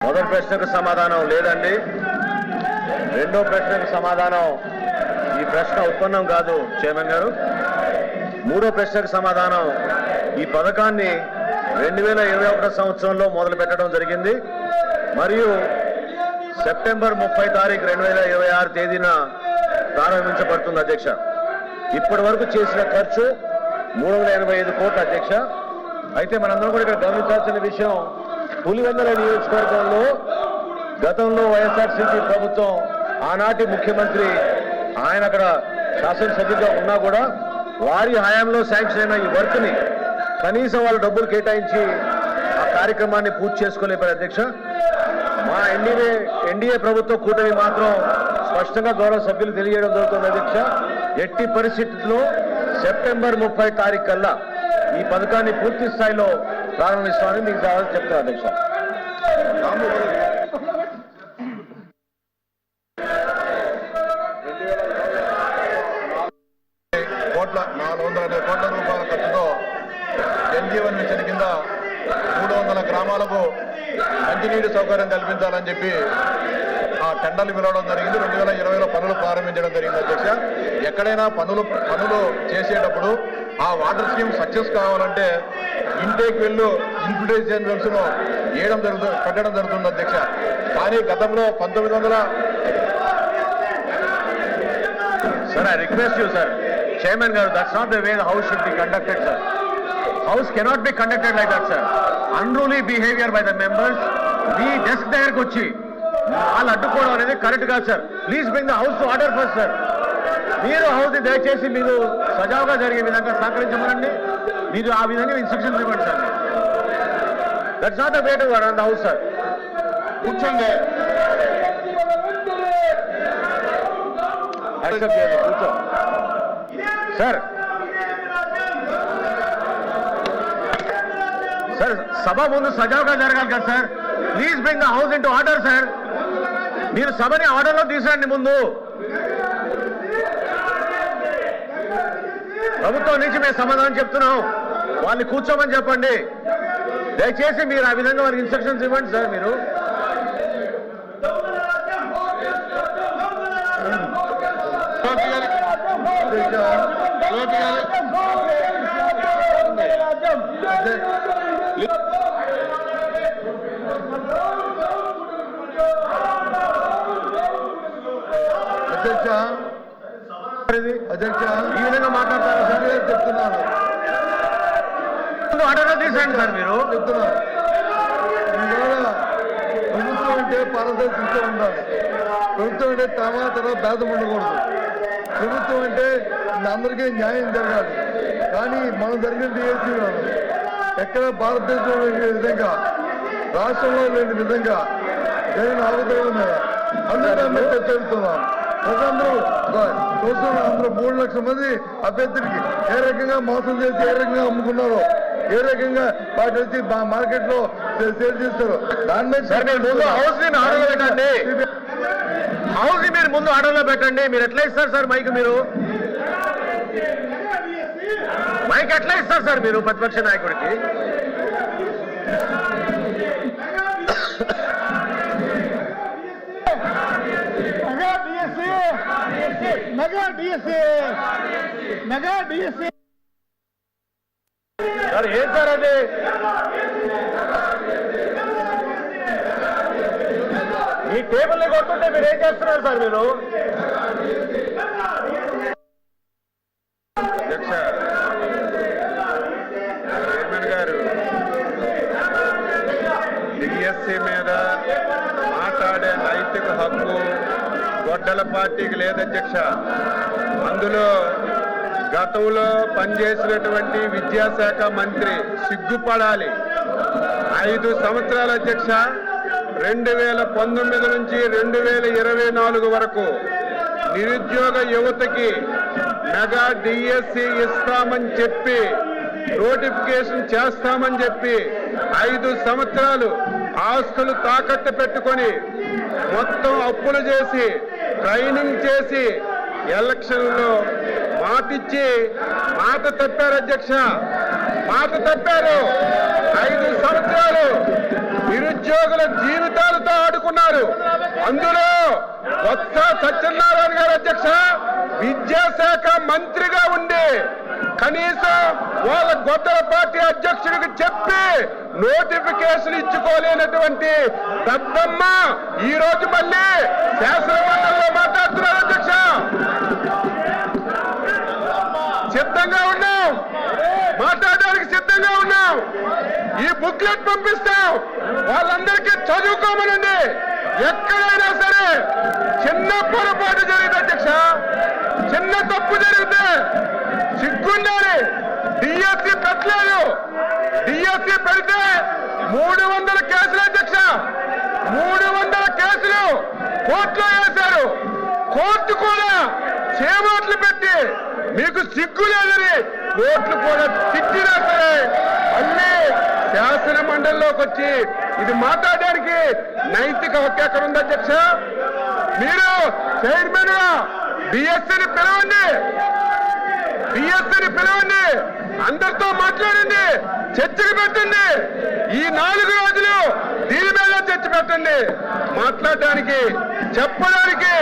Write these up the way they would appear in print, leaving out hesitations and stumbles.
మొదటి ప్రశ్నకు సమాధానం లేదండి. రెండో ప్రశ్నకు సమాధానం ఈ ప్రశ్న ఉత్పన్నం కాదు చైర్మన్ గారు. మూడో ప్రశ్నకు సమాధానం ఈ పథకాన్ని 2021 సంవత్సరంలో మొదలు పెట్టడం జరిగింది మరియు సెప్టెంబర్ 30 తారీఖు 2026 తేదీన ప్రారంభించబడుతుంది అధ్యక్ష. ఇప్పటి వరకు చేసిన ఖర్చు 385 కోట్ల అధ్యక్ష. అయితే మనందరం కూడా ఇక్కడ గమనించాల్సిన విషయం, పులివెందుల నియోజకవర్గంలో గతంలో వైఎస్ఆర్సీపీ ప్రభుత్వం ఆనాటి ముఖ్యమంత్రి ఆయన అక్కడ శాసనసభ్యుగా ఉన్నా కూడా వారి హయాంలో శాంక్షన్ అయిన ఈ వర్క్ని కనీసం వాళ్ళు డబ్బులు కేటాయించి ఆ కార్యక్రమాన్ని పూర్తి చేసుకోలేపారు అధ్యక్ష. మా ఎన్డీఏ ప్రభుత్వ కూటమి మాత్రం స్పష్టంగా గౌరవ సభ్యులు తెలియజేయడం జరుగుతుంది అధ్యక్ష. ఎట్టి పరిస్థితుల్లో సెప్టెంబర్ 30 తారీఖు కల్లా ఈ పథకాన్ని పూర్తి స్థాయిలో ప్రారంభిస్తామని మీకు చెప్తాను అధ్యక్ష. 420 కోట్ల రూపాయల ఖర్చుతో జల్ మిషన్ కింద 300 గ్రామాలకు మంచినీటి సౌకర్యం కల్పించాలని చెప్పి ఆ టెండర్లు పిలవడం జరిగింది. 2020లో పనులు ప్రారంభించడం జరిగింది అధ్యక్ష. ఎక్కడైనా పనులు చేసేటప్పుడు ఆ వాటర్ స్కీమ్ సక్సెస్ కావాలంటే ఇంటేక్ వెళ్ళు ఇన్ఫిల్ట్రేషన్ వెల్స్ పెట్టడం జరుగుతుంది అధ్యక్ష. కానీ గతంలో 1900 Sir, I request you, sir. Chairman Garu, that's not the way the House should be conducted, sir. House cannot be conducted like that, sir. Unruly behavior by the members. Me desk దగ్గరకు వచ్చి వాళ్ళు అడ్డుకోవడం అనేది correct కాదు sir. Please bring the house to order first sir. మీరు house దయచేసి మీరు సజావుగా జరిగే విధంగా సహకరించమనండి. మీరు ఆ విధంగా ఇన్స్ట్రక్షన్స్ ఇవ్వండి sir. That's not the way to run the house sir. కూర్చోండి, యాక్సెప్ట్ చేయండి, కూర్చో సార్. సార్ సభ ముందు సజావుగా జరగాలి కదా sir. Please bring the house in to order sir. మీరు సభని ఆర్డర్లో తీసుకురండి. ముందు ప్రభుత్వం నుంచి మేము సమాధానం చెప్తున్నాం, వాళ్ళని కూర్చోమని చెప్పండి. దయచేసి మీరు ఆ విధంగా వారికి ఇన్స్ట్రక్షన్స్ ఇవ్వండి సార్. మీరు అధ్యక్ష ఈ విధంగా మాట్లాడతారు సార్. చెప్తున్నాను, ఆర్డర్లో తీసేయండి సార్. మీరు చెప్తున్నాను, ప్రభుత్వం అంటే పారదర్శకంగా ఉండాలి. ప్రభుత్వం అంటే తర్వాత భేదం ఉండకూడదు. ప్రభుత్వం అంటే అందరికీ న్యాయం జరగాలి. కానీ మనం జరిగినది ఏసీ ఎక్కడ భారతదేశంలో లేని విధంగా, రాష్ట్రంలో లేని విధంగా జరిగిన అవతరణ మీద అందరూ చెబుతున్నాం. ప్రజలందరూ చూస్తున్నారు. అందరూ 3 లక్షల మంది అభ్యర్థులకి ఏ రకంగా మోసం చేసి ఏ రకంగా అమ్ముకున్నారో, ఏ రకంగా వాటి వచ్చి మార్కెట్ లో సేల్ చేస్తారు. దాని మీద హౌస్ ని ఆర్డర్లో పెట్టండి. హౌస్ ని మీరు ముందు ఆర్డర్లో పెట్టండి. మీరు ఎట్లా ఇస్తారు సార్ మైక్? మీరు మైక్ ఎట్లా ఇస్తారు సార్ మీరు ప్రతిపక్ష నాయకుడికి? సార్ ఏం సార్ అది? ఈ టేబుల్ని కొట్టుంటే మీరు ఏం చేస్తున్నారు సార్? మీరు అధ్యక్ష, చైర్మన్ గారు డిఎస్సీ మీద మాట్లాడే నైతిక హక్కు గొడ్డల పార్టీకి లేదధ్యక్ష. అందులో గతంలో పనిచేసినటువంటి విద్యాశాఖ మంత్రి సిగ్గుపడాలి. 5 సంవత్సరాల అధ్యక్ష, 2019 నుంచి 2024 వరకు నిరుద్యోగ యువతకి మెగా డిఎస్సి ఇస్తామని చెప్పి, నోటిఫికేషన్ చేస్తామని చెప్పి 5 సంవత్సరాలు ఆస్తులు తాకట్టు పెట్టుకొని మొత్తం అప్పులు చేసి ట్రైనింగ్ చేసి ఎలక్షన్లో మాటిచ్చి మాట తప్పారు అధ్యక్ష. మాట తప్పారు. 5 సంవత్సరాలు నిరుద్యోగుల జీవితాలతో ఆడుకున్నారు. అందులో కొత్త సత్యనారాయణ గారు అధ్యక్ష విద్యాశాఖ మంత్రిగా ఉండి కనీసం వాళ్ళ గొడ్డల పార్టీ అధ్యక్షుడికి చెప్పి నోటిఫికేషన్ ఇచ్చుకోలేనటువంటి దద్దమ్మ ఈ రోజు మళ్ళీ శాసనమండలిలో మాట్లాడుతున్నారు అధ్యక్ష. సిద్ధంగా ఉన్నాం, మాట్లాడడానికి సిద్ధంగా ఉన్నాం. ఈ బుక్లెట్ పంపిస్తాం, వాళ్ళందరికీ చదువుకోమనండి. ఎక్కడైనా సరే చిన్న పొరపాటు జరిగింది అధ్యక్ష, చిన్న తప్పు జరిగితే సిగ్గుండాలి. డిఎస్సి పెట్టలేదు, డిఎస్సి పెడితే 300 కేసులు అధ్యక్ష, 300 కేసులు కోర్టులో వేశారు. కోర్టు కూడా చేమాట్లు పెట్టి మీకు సిగ్గు లేదని కోర్టులు కూడా తిట్టినా సరే మళ్ళీ శాసన మండలిలోకి వచ్చి ఇది మాట్లాడడానికి నైతిక హక్కు ఎక్కడ ఉంది అధ్యక్ష? మీరు చైర్మన్ గా బిఎస్సీని పిలవండి, బిఎస్సీని పిలవండి, అందరితో మాట్లాడండి, చర్చకు పెట్టండి. ఈ 4 రోజులు దీని మీద చర్చ పెట్టండి. మాట్లాడడానికి చెప్పడానికి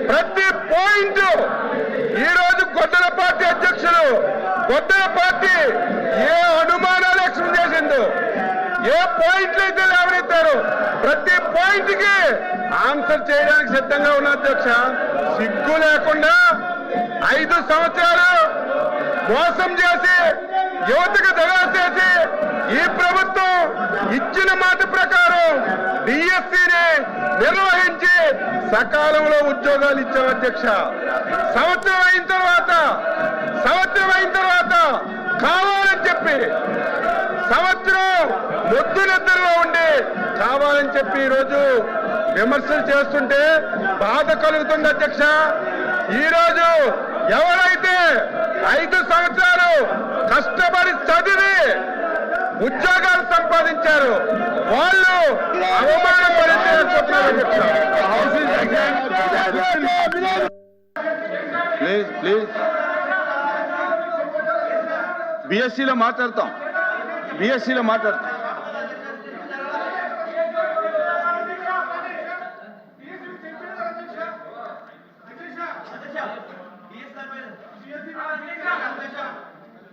ప్రతి పాయింట్ ఈ రోజు గొడ్డల పార్టీ అధ్యక్షులు గొడ్డల పార్టీ ఏ అనుమానాలు ఎక్స్ప్రెస్ చేసిందో, ఏ పాయింట్లు అయితే లేవనెత్తారో ప్రతి పాయింట్ కి ఆన్సర్ చేయడానికి సిద్ధంగా ఉన్న అధ్యక్ష. సిగ్గు లేకుండా 5 సంవత్సరాలు మోసం చేసి యువతకు దగా చేసి ఈ ప్రభుత్వం ఇచ్చిన మాట ప్రకారం డిఎస్సిని నిర్వహించి సకాలంలో ఉద్యోగాలు ఇచ్చాం అధ్యక్ష. సంవత్సరం అయిన తర్వాత కావాలని చెప్పి సంవత్సరం మొద్దు నిద్రలో ఉండి కావాలని చెప్పి ఈరోజు విమర్శలు చేస్తుంటే బాధ కలుగుతుంది అధ్యక్ష. ఈరోజు ఎవరైతే 5 సంవత్సరాలు కష్టపడి చదివి ఉద్యోగాలు సంపాదించారు వాళ్ళు అవమానం పడిపోతున్నారు అధ్యక్ష. ప్లీజ్ బిఎస్సీలో మాట్లాడతాం.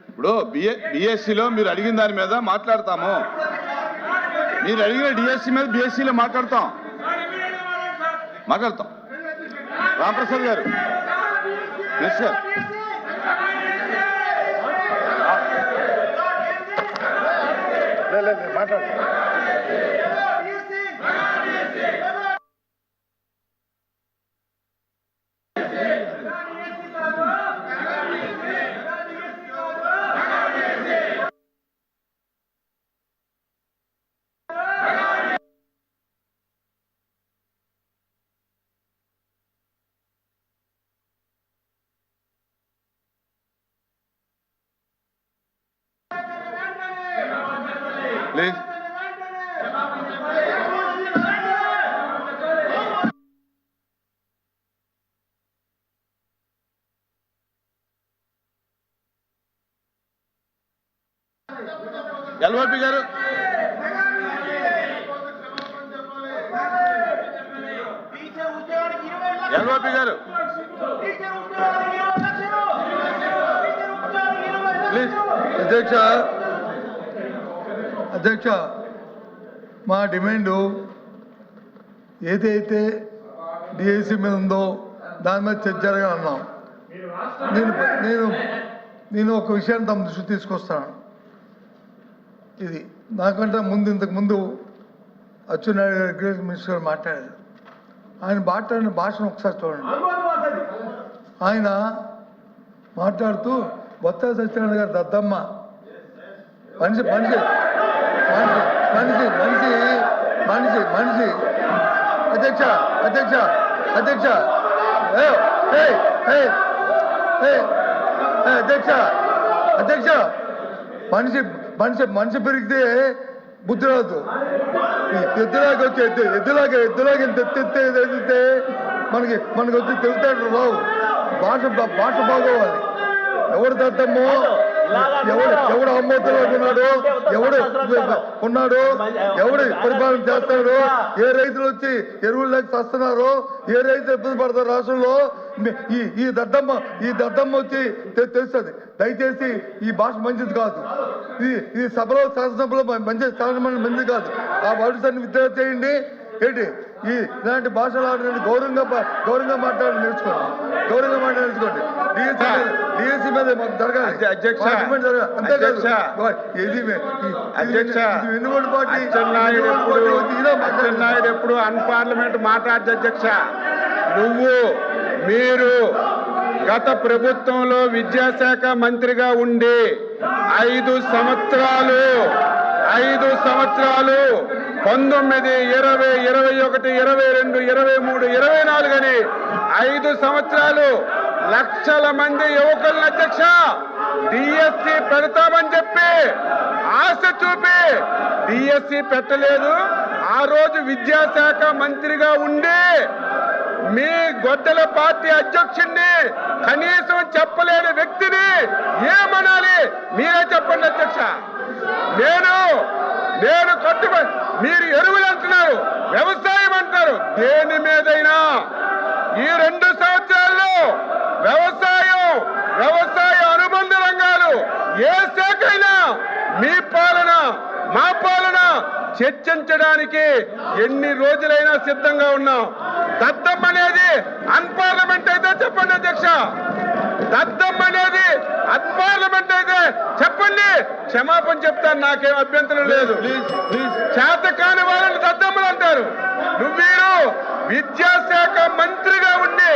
ఇప్పుడు బిఎస్సీలో మీరు అడిగిన దాని మీద మాట్లాడతాము. మీరు అడిగిన డిఎస్సీ మీద బిఎస్సీలో మాట్లాడతాం. రామప్రసాద్ గారు ఎస్ సార్. మాట్లాడు. ప్లీజ్ ఎల్వైపి గారు ప్లీజ్. అధ్యక్ష మా డిమాండు ఏదైతే డిఎస్సి మీద ఉందో దాని మీద చర్చ జరగాలన్నాం. నేను ఒక విషయాన్ని తమ దృష్టి తీసుకొస్తాను. ఇది నాకంటే ఇంతకు ముందు అచ్చెన్నాయుడు గారు అగ్రికల్చర్ మినిస్టర్ గారు మాట్లాడారు. ఆయన మాట్లాడిన భాషను ఒకసారి చూడండి. ఆయన మాట్లాడుతూ బొత్స సత్యనారాయణ గారు దద్దమ్మ మనిషి మనిషి మనిషి మనిషి మనిషి మనిషి అధ్యక్ష అధ్యక్ష అధ్యక్ష అధ్యక్ష అధ్యక్ష మనిషి మనిషి మనిషి పెరిగితే బుద్ధి రాదు. ఎద్దులాగా వచ్చి ఎద్దులాగా తెత్తితే మనకి వచ్చి తెలుతాడు రావు. భాష బాగోవాలి. ఎవరు దద్దమ్మో ఎవడు అమ్మతుల్లో ఉన్నాడు, ఎవడు ఉన్నాడు, ఎవడు పరిపాలన చేస్తాడు, ఏ రైతులు వచ్చి ఎరువులు లేక వస్తున్నారు, ఏ రైతులు ఇబ్బంది పడతారు రాష్ట్రంలో. ఈ దద్దమ్మ వచ్చి తెలుస్తుంది. దయచేసి ఈ భాష మంచిది కాదు. ఈ సభలో శాసనసభలో మంచిది కాదు. ఆ భాషని విద్య చేయండి. ఏంటి ఇలాంటి భాషలు గౌరవంగా మాట్లాడి నేర్చుకోండి. డిఎస్సీ మీద జరగాలి. అంతేకాదు వెన్నుగోడు పార్టీ నాయుడు ఎప్పుడు అన్పార్లమెంట్ మాట్లాడదు అధ్యక్ష. మీరు గత ప్రభుత్వంలో విద్యాశాఖ మంత్రిగా ఉండి 5 సంవత్సరాలు 19, 20, 21, 22, 23, 24 అని 5 సంవత్సరాలు లక్షల మంది యువకులను అధ్యక్ష డిఎస్సి పెడతామని చెప్పి ఆశ చూపి డిఎస్సి పెట్టలేదు. ఆ రోజు విద్యాశాఖ మంత్రిగా ఉండి మీ గొడ్డల పార్టీ అధ్యక్షుడిని కనీసం చెప్పలేని వ్యక్తిని ఏమనాలి మీరే చెప్పండి అధ్యక్ష. నేను కట్టుబడి మీరు ఎరువులు అంటున్నారు, వ్యవసాయం అంటారు. దేని మీదైనా ఈ 2 సంవత్సరాల్లో వ్యవసాయ అనుబంధ రంగాలు ఏ శాఖ అయినా మీ పాలన మా పాలన చర్చించడానికి ఎన్ని రోజులైనా సిద్ధంగా ఉన్నాం. దద్దమ్మ అనేది అన్పార్లమెంట్ అయితే చెప్పండి అధ్యక్ష. దద్దమ్మ అనేది అన్పార్లమెంట్ అయితే చెప్పండి, క్షమాపణ చెప్తాను, నాకేం అభ్యంతరం లేదు. చేత కాని వాళ్ళని దద్దమ్మలు అంటారు. మీరు విద్యాశాఖ మంత్రిగా ఉండి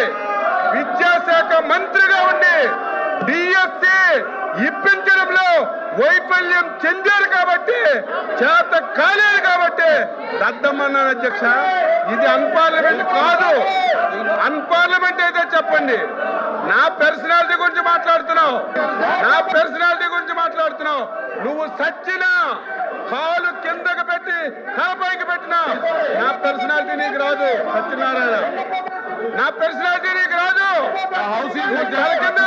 డిఎస్సి ఇప్పించడంలో వైఫల్యం చెందారు కాబట్టి, చేత కాలేదు కాబట్టి దద్దమ్మన్నారు అధ్యక్ష. ఇది అన్పార్లమెంట్ కాదు. అన్పార్లమెంట్ అయితే చెప్పండి. నా పర్సనాలిటీ గురించి మాట్లాడుతున్నావు. నువ్వు సచ్చినా కాలు కిందకు పెట్టి తలపైకి పెట్టినా నా పర్సనాలిటీ నీకు రాదు సత్యనారాయణ. నా పర్సనాలిటీ నీకు రాదు. తల కింద